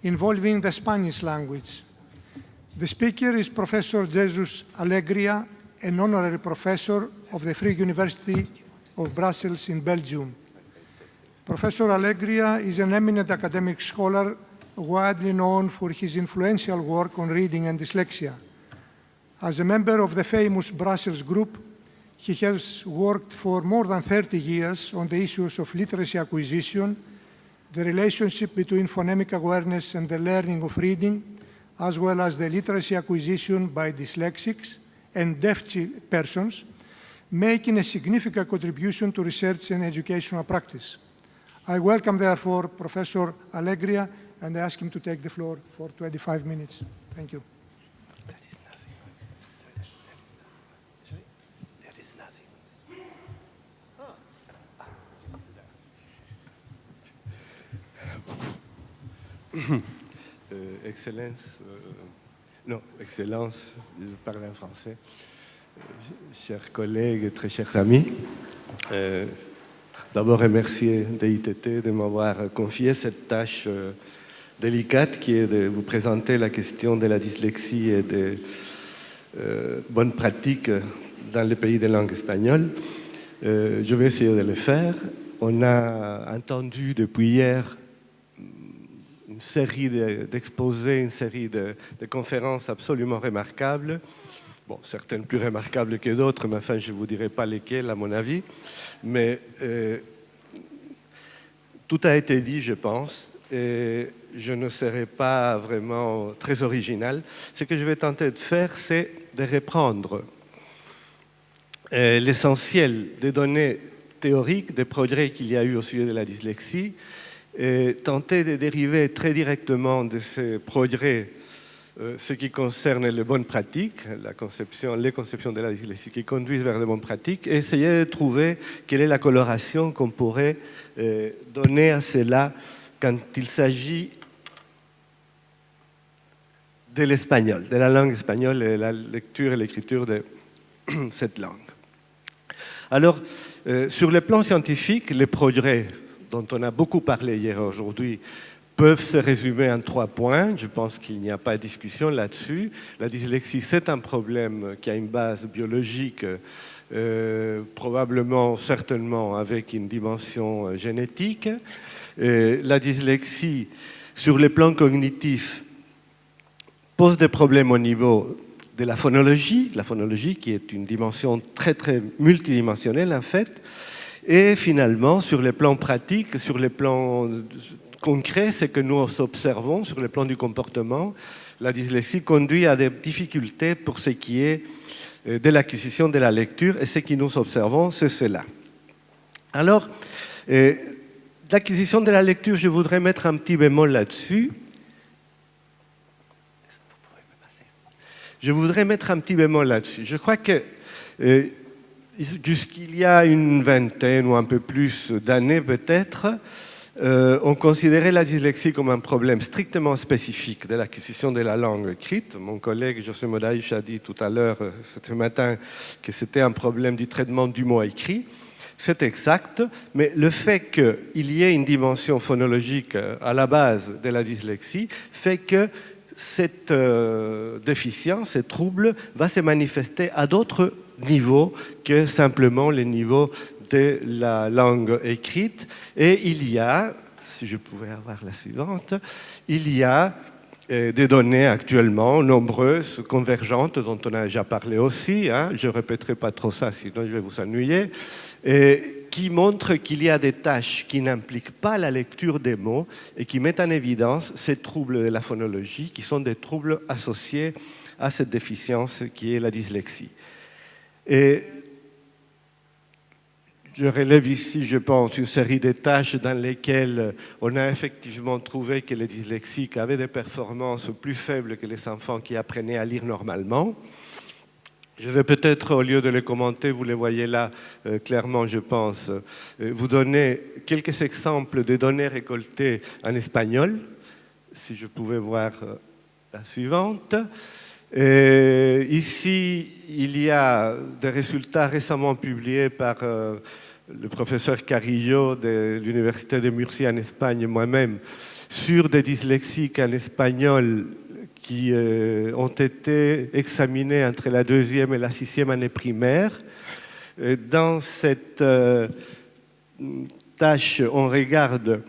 involving the Spanish language. The speaker is Professor Jesus Alegria, an honorary professor of the Free University of Brussels in Belgium. Professor Alegria is an eminent academic scholar widely known for his influential work on reading and dyslexia. As a member of the famous Brussels Group, he has worked for more than 30 years on the issues of literacy acquisition, the relationship between phonemic awareness and the learning of reading, as well as the literacy acquisition by dyslexics and deaf persons, making a significant contribution to research and educational practice. I welcome, therefore, Professor Alegria, and I ask him to take the floor for 25 minutes. Thank you. Excellence, je parle en français. Chers collègues, très chers amis, d'abord remercier DITT de m'avoir confié cette tâche délicate qui est de vous présenter la question de la dyslexie et des bonnes pratiques dans les pays de langue espagnole. Je vais essayer de le faire. On a entendu depuis hier une série d'exposés, une série de conférences absolument remarquables. Bon, certaines plus remarquables que d'autres, mais enfin, je ne vous dirai pas lesquelles, à mon avis. Mais tout a été dit, je pense, et je ne serai pas vraiment très original. Ce que je vais tenter de faire, c'est de reprendre l'essentiel des données théoriques, des progrès qu'il y a eu au sujet de la dyslexie, et tenter de dériver très directement de ces progrès ce qui concerne les bonnes pratiques, les conceptions de la dyslexie qui conduisent vers les bonnes pratiques, et essayer de trouver quelle est la coloration qu'on pourrait donner à cela quand il s'agit de l'espagnol, de la langue espagnole et la lecture et l'écriture de cette langue. Alors, sur le plan scientifique, les progrès dont on a beaucoup parlé hier et aujourd'hui peuvent se résumer en 3 points. Je pense qu'il n'y a pas de discussion là-dessus. La dyslexie, c'est un problème qui a une base biologique, probablement, certainement, avec une dimension génétique. La dyslexie, sur le plan cognitif, pose des problèmes au niveau de la phonologie qui est une dimension très, très multidimensionnelle, en fait. Et finalement, sur le plan pratique, sur le plan concret, c'est que nous observons sur le plan du comportement, la dyslexie conduit à des difficultés pour ce qui est de l'acquisition de la lecture, et ce que nous observons, c'est cela. Alors, l'acquisition de la lecture, je voudrais mettre un petit bémol là-dessus. Je crois que jusqu'il y a une vingtaine ou un peu plus d'années peut-être, on considérait la dyslexie comme un problème strictement spécifique de l'acquisition de la langue écrite. Mon collègue José Moraes a dit tout à l'heure, ce matin, que c'était un problème du traitement du mot écrit. C'est exact, mais le fait qu'il y ait une dimension phonologique à la base de la dyslexie fait que cette déficience, ce trouble, va se manifester à d'autres niveaux que simplement les niveaux de la langue écrite. Et il y a, si je pouvais avoir la suivante, il y a des données actuellement nombreuses, convergentes, dont on a déjà parlé aussi, je ne répéterai pas trop ça, sinon je vais vous ennuyer, et qui montrent qu'il y a des tâches qui n'impliquent pas la lecture des mots et qui mettent en évidence ces troubles de la phonologie, qui sont des troubles associés à cette déficience qui est la dyslexie. Et je relève ici, je pense, une série de tâches dans lesquelles on a effectivement trouvé que les dyslexiques avaient des performances plus faibles que les enfants qui apprenaient à lire normalement. Je vais peut-être, au lieu de les commenter, vous les voyez là clairement, je pense, vous donner quelques exemples de données récoltées en espagnol, si je pouvais voir la suivante. Ici, il y a des résultats récemment publiés par le professeur Carrillo de l'Université de Murcie en Espagne, moi-même, sur des dyslexiques en espagnol qui ont été examinés entre la 2e et la 6e année primaire. Dans cette tâche, on regarde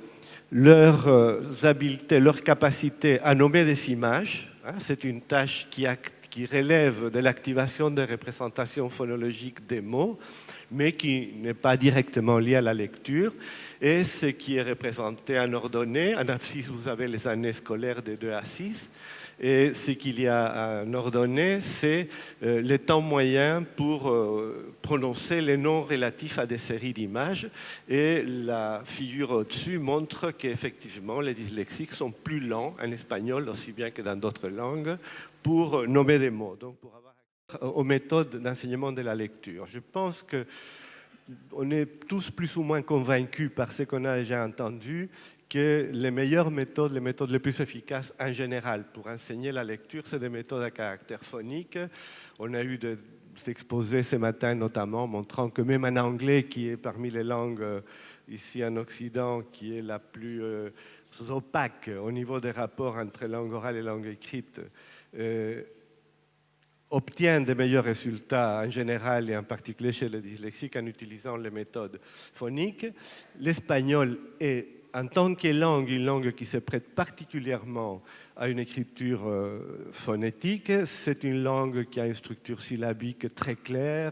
leurs habiletés, leur capacité à nommer des images. C'est une tâche qui relève de l'activation des représentations phonologiques des mots, mais qui n'est pas directement liée à la lecture. Et ce qui est représenté en ordonnée, en abscisse, vous avez les années scolaires de 2 à 6. Et ce qu'il y a en ordonnée, c'est le temps moyen pour prononcer les noms relatifs à des séries d'images. Et la figure au-dessus montre qu'effectivement, les dyslexiques sont plus lents en espagnol, aussi bien que dans d'autres langues, pour nommer des mots, donc pour avoir aux méthodes d'enseignement de la lecture. Je pense qu'on est tous plus ou moins convaincus par ce qu'on a déjà entendu que les meilleures méthodes, les méthodes les plus efficaces en général pour enseigner la lecture, c'est des méthodes à caractère phonique. On a eu des exposés ce matin notamment montrant que même en anglais, qui est parmi les langues ici en Occident, qui est la plus opaque au niveau des rapports entre langue orale et langue écrite, obtient de meilleurs résultats en général et en particulier chez les dyslexiques en utilisant les méthodes phoniques. L'espagnol est, en tant que langue, une langue qui se prête particulièrement à une écriture phonétique. C'est une langue qui a une structure syllabique très claire,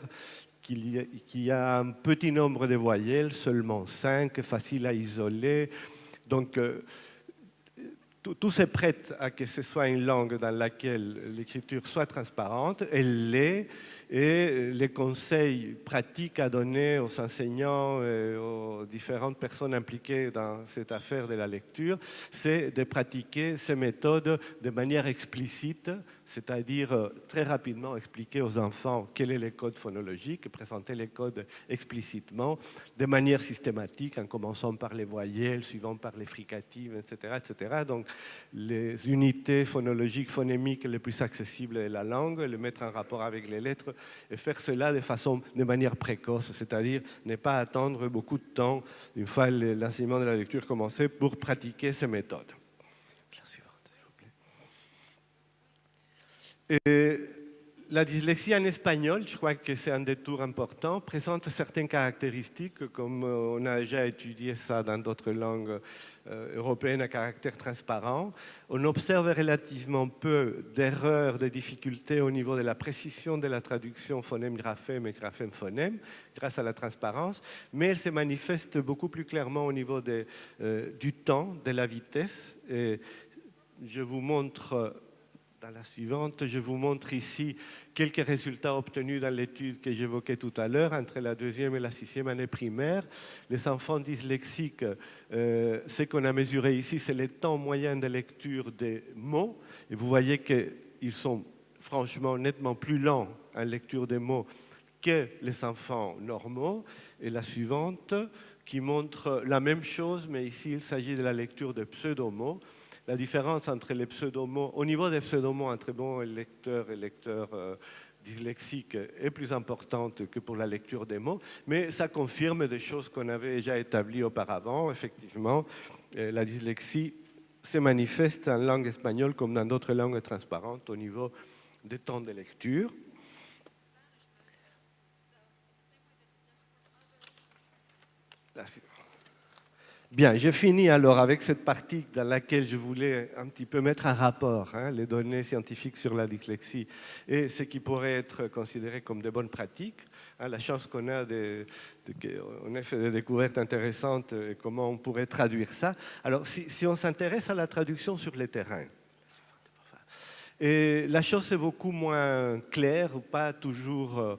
qui a un petit nombre de voyelles, seulement 5, facile à isoler. Donc, tout se prête à que ce soit une langue dans laquelle l'écriture soit transparente, elle l'est, et les conseils pratiques à donner aux enseignants et aux différentes personnes impliquées dans cette affaire de la lecture, c'est de pratiquer ces méthodes de manière explicite, c'est-à-dire très rapidement expliquer aux enfants quel est le code phonologique, présenter les codes explicitement, de manière systématique, en commençant par les voyelles, suivant par les fricatives, etc., etc. Donc, les unités phonologiques, phonémiques les plus accessibles de la langue, les mettre en rapport avec les lettres et faire cela de manière précoce, c'est-à-dire ne pas attendre beaucoup de temps une fois l'enseignement de la lecture commencé pour pratiquer ces méthodes. La suivante, s'il vous plaît. Et la dyslexie en espagnol, je crois que c'est un détour important, présente certaines caractéristiques, comme on a déjà étudié ça dans d'autres langues européennes à caractère transparent. On observe relativement peu d'erreurs, de difficultés au niveau de la précision de la traduction phonème-graphème et graphème-phonème, grâce à la transparence, mais elle se manifeste beaucoup plus clairement au niveau du temps, de la vitesse. Et je vous montre... Dans la suivante, je vous montre ici quelques résultats obtenus dans l'étude que j'évoquais tout à l'heure, entre la 2e et la 6e année primaire. Les enfants dyslexiques, ce qu'on a mesuré ici, c'est le temps moyen de lecture des mots. Et vous voyez qu'ils sont franchement nettement plus lents en lecture des mots que les enfants normaux. Et la suivante, qui montre la même chose, mais ici il s'agit de la lecture de pseudomots. La différence entre les pseudomots, au niveau des pseudomots entre bons lecteurs et lecteurs dyslexiques est plus importante que pour la lecture des mots, mais ça confirme des choses qu'on avait déjà établies auparavant. Effectivement, la dyslexie se manifeste en langue espagnole comme dans d'autres langues transparentes au niveau des temps de lecture. Bien, je finis alors avec cette partie dans laquelle je voulais un petit peu mettre en rapport les données scientifiques sur la dyslexie et ce qui pourrait être considéré comme de bonnes pratiques. La chance qu'on a on a fait des découvertes intéressantes et comment on pourrait traduire ça. Alors, si on s'intéresse à la traduction sur les terrains, et la chose est beaucoup moins claire, pas toujours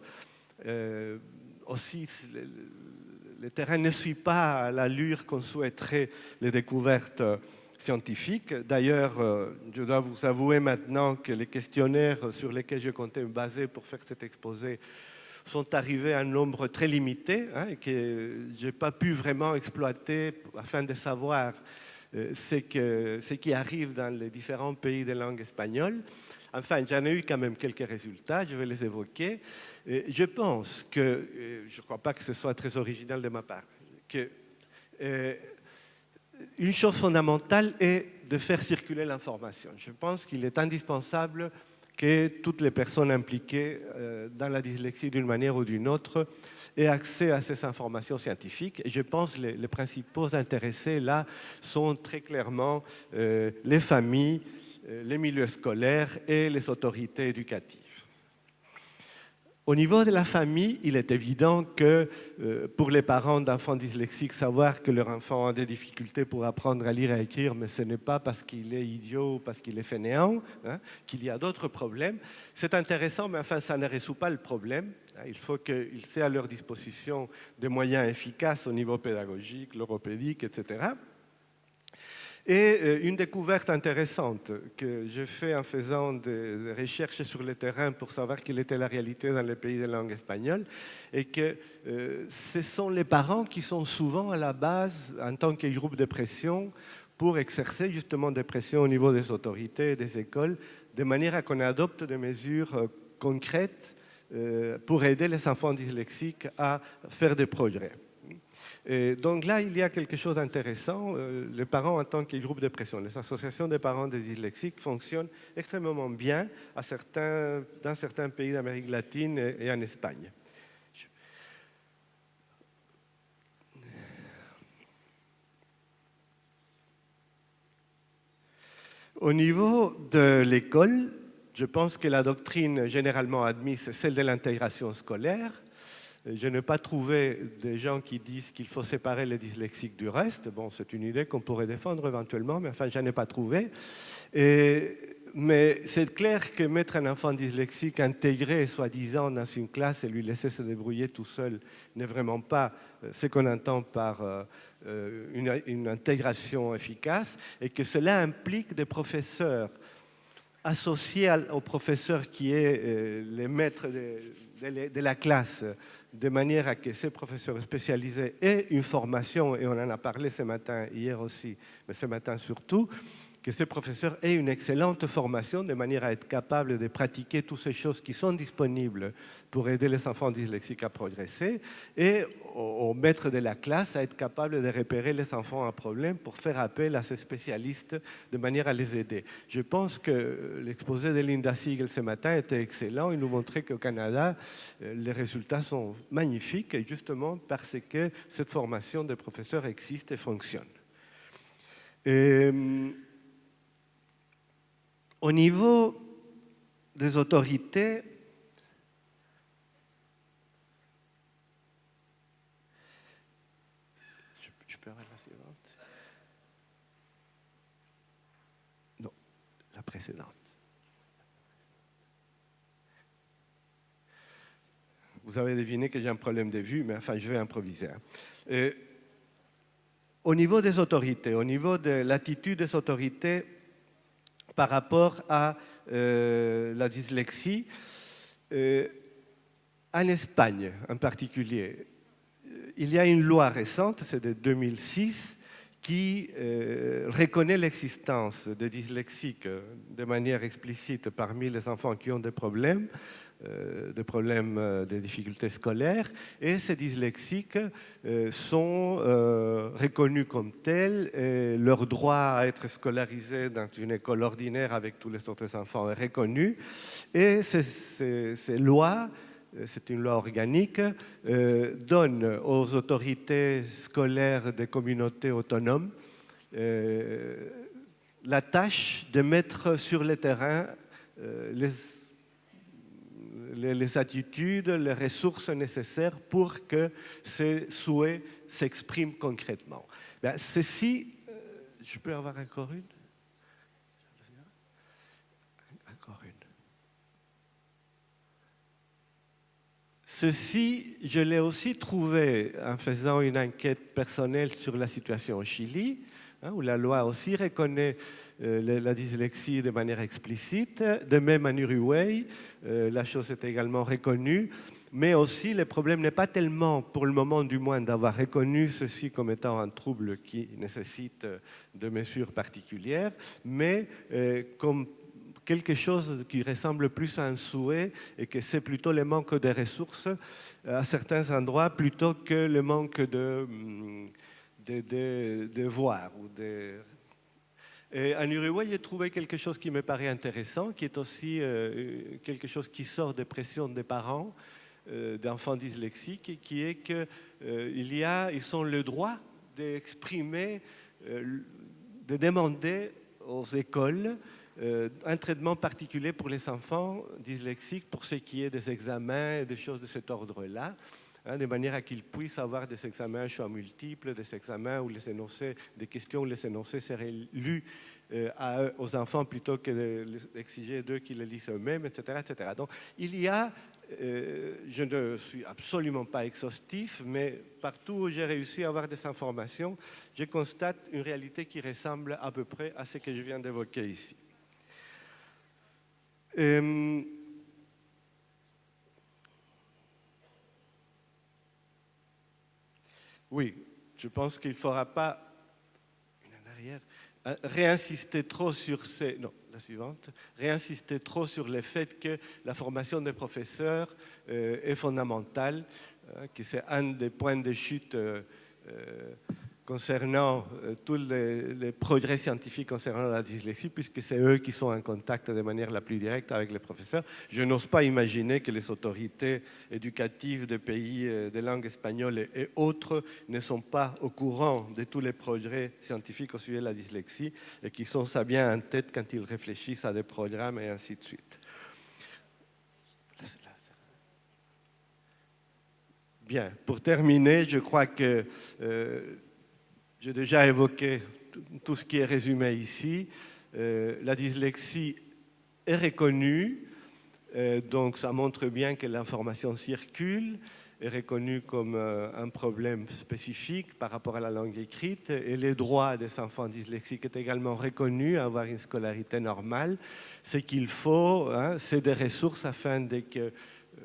aussi... Le terrain ne suit pas à l'allure qu'on souhaiterait les découvertes scientifiques. D'ailleurs, je dois vous avouer maintenant que les questionnaires sur lesquels je comptais me baser pour faire cet exposé sont arrivés à un nombre très limité et que je n'ai pas pu vraiment exploiter afin de savoir ce qui arrive dans les différents pays de langue espagnole. Enfin, j'en ai eu quand même quelques résultats, je vais les évoquer. Je pense que, je ne crois pas que ce soit très original de ma part, que une chose fondamentale est de faire circuler l'information. Je pense qu'il est indispensable que toutes les personnes impliquées dans la dyslexie d'une manière ou d'une autre aient accès à ces informations scientifiques. Et je pense que les principaux intéressés là sont très clairement les familles, les milieux scolaires et les autorités éducatives. Au niveau de la famille, il est évident que pour les parents d'enfants dyslexiques, savoir que leur enfant a des difficultés pour apprendre à lire et à écrire, mais ce n'est pas parce qu'il est idiot ou parce qu'il est fainéant, hein, qu'il y a d'autres problèmes. C'est intéressant, mais enfin, ça ne résout pas le problème. Il faut qu'ils aient à leur disposition des moyens efficaces au niveau pédagogique, logopédique, etc. Et une découverte intéressante que j'ai faite en faisant des recherches sur le terrain pour savoir quelle était la réalité dans les pays de langue espagnole, est que ce sont les parents qui sont souvent à la base, en tant que groupe de pression, pour exercer justement des pressions au niveau des autorités et des écoles, de manière à qu'on adopte des mesures concrètes pour aider les enfants dyslexiques à faire des progrès. Et donc là, il y a quelque chose d'intéressant. Les parents en tant que groupe de pression, les associations des parents des dyslexiques fonctionnent extrêmement bien dans certains pays d'Amérique latine et en Espagne. Au niveau de l'école, je pense que la doctrine généralement admise, c'est celle de l'intégration scolaire. Je n'ai pas trouvé des gens qui disent qu'il faut séparer les dyslexiques du reste. Bon, c'est une idée qu'on pourrait défendre éventuellement, mais enfin, je n'en ai pas trouvé. Mais c'est clair que mettre un enfant dyslexique intégré, soi-disant, dans une classe et lui laisser se débrouiller tout seul n'est vraiment pas ce qu'on entend par une intégration efficace, et que cela implique des professeurs associés au professeur qui est le maître de la classe, de manière à que ces professeurs spécialisés aient une formation, et on en a parlé ce matin, hier aussi, mais ce matin surtout, que ces professeurs aient une excellente formation de manière à être capables de pratiquer toutes ces choses qui sont disponibles pour aider les enfants dyslexiques à progresser, et aux maîtres de la classe à être capables de repérer les enfants à problème pour faire appel à ces spécialistes de manière à les aider. Je pense que l'exposé de Linda Siegel ce matin était excellent. Il nous montrait qu'au Canada, les résultats sont magnifiques, et justement parce que cette formation de professeurs existe et fonctionne. Au niveau des autorités, je peux avoir la suivante? Non, la précédente. Vous avez deviné que j'ai un problème de vue, mais enfin, je vais improviser. Au niveau des autorités, au niveau de l'attitude des autorités par rapport à la dyslexie, en Espagne en particulier, il y a une loi récente, c'est de 2006, qui reconnaît l'existence des dyslexiques de manière explicite parmi les enfants qui ont des problèmes, des difficultés scolaires, et ces dyslexiques sont reconnus comme tels, et leur droit à être scolarisés dans une école ordinaire avec tous les autres enfants est reconnu, et ces lois, c'est une loi organique, donne aux autorités scolaires des communautés autonomes la tâche de mettre sur le terrain les attitudes, les ressources nécessaires pour que ces souhaits s'expriment concrètement. Bien, ceci, je peux avoir encore une? Encore une. Ceci, je l'ai aussi trouvé en faisant une enquête personnelle sur la situation au Chili, où la loi aussi reconnaît la dyslexie de manière explicite. De même en Uruguay, la chose est également reconnue, mais aussi le problème n'est pas tellement, pour le moment du moins, d'avoir reconnu ceci comme étant un trouble qui nécessite de mesures particulières, mais comme quelque chose qui ressemble plus à un souhait, et que c'est plutôt le manque de ressources à certains endroits plutôt que le manque de voir. Et en Uruguay, j'ai trouvé quelque chose qui me paraît intéressant, qui est aussi quelque chose qui sort des pressions des parents d'enfants dyslexiques, qui est qu'ils ont le droit d'exprimer, de demander aux écoles un traitement particulier pour les enfants dyslexiques pour ce qui est des examens et des choses de cet ordre-là, de manière à qu'ils puissent avoir des examens à choix multiples, des examens où les énoncés, des questions où les énoncés seraient lus aux enfants plutôt que d'exiger d'eux qu'ils les lisent eux-mêmes, etc., etc. Donc il y a, je ne suis absolument pas exhaustif, mais partout où j'ai réussi à avoir des informations, je constate une réalité qui ressemble à peu près à ce que je viens d'évoquer ici. Oui, je pense qu'il ne faudra pas, en arrière, réinsister trop sur la suivante, réinsister trop sur le fait que la formation des professeurs est fondamentale, que c'est un des points de chute concernant tous les progrès scientifiques concernant la dyslexie, puisque c'est eux qui sont en contact de manière la plus directe avec les professeurs. Je n'ose pas imaginer que les autorités éducatives des pays de langue espagnole et autres ne sont pas au courant de tous les progrès scientifiques au sujet de la dyslexie et qui sont ça bien en tête quand ils réfléchissent à des programmes et ainsi de suite. Bien, pour terminer, je crois que j'ai déjà évoqué tout ce qui est résumé ici. La dyslexie est reconnue, donc ça montre bien que l'information circule, est reconnue comme un problème spécifique par rapport à la langue écrite, et les droits des enfants dyslexiques est également reconnu à avoir une scolarité normale. Ce qu'il faut, c'est des ressources afin que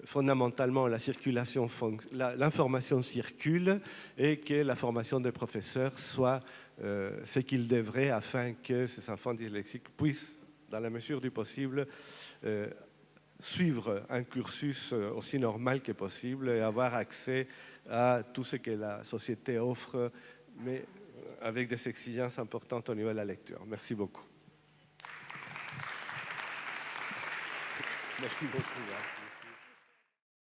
fondamentalement l'information circule et que la formation des professeurs soit ce qu'il devrait afin que ces enfants dyslexiques puissent, dans la mesure du possible, suivre un cursus aussi normal que possible et avoir accès à tout ce que la société offre, mais avec des exigences importantes au niveau de la lecture. Merci beaucoup. Merci beaucoup.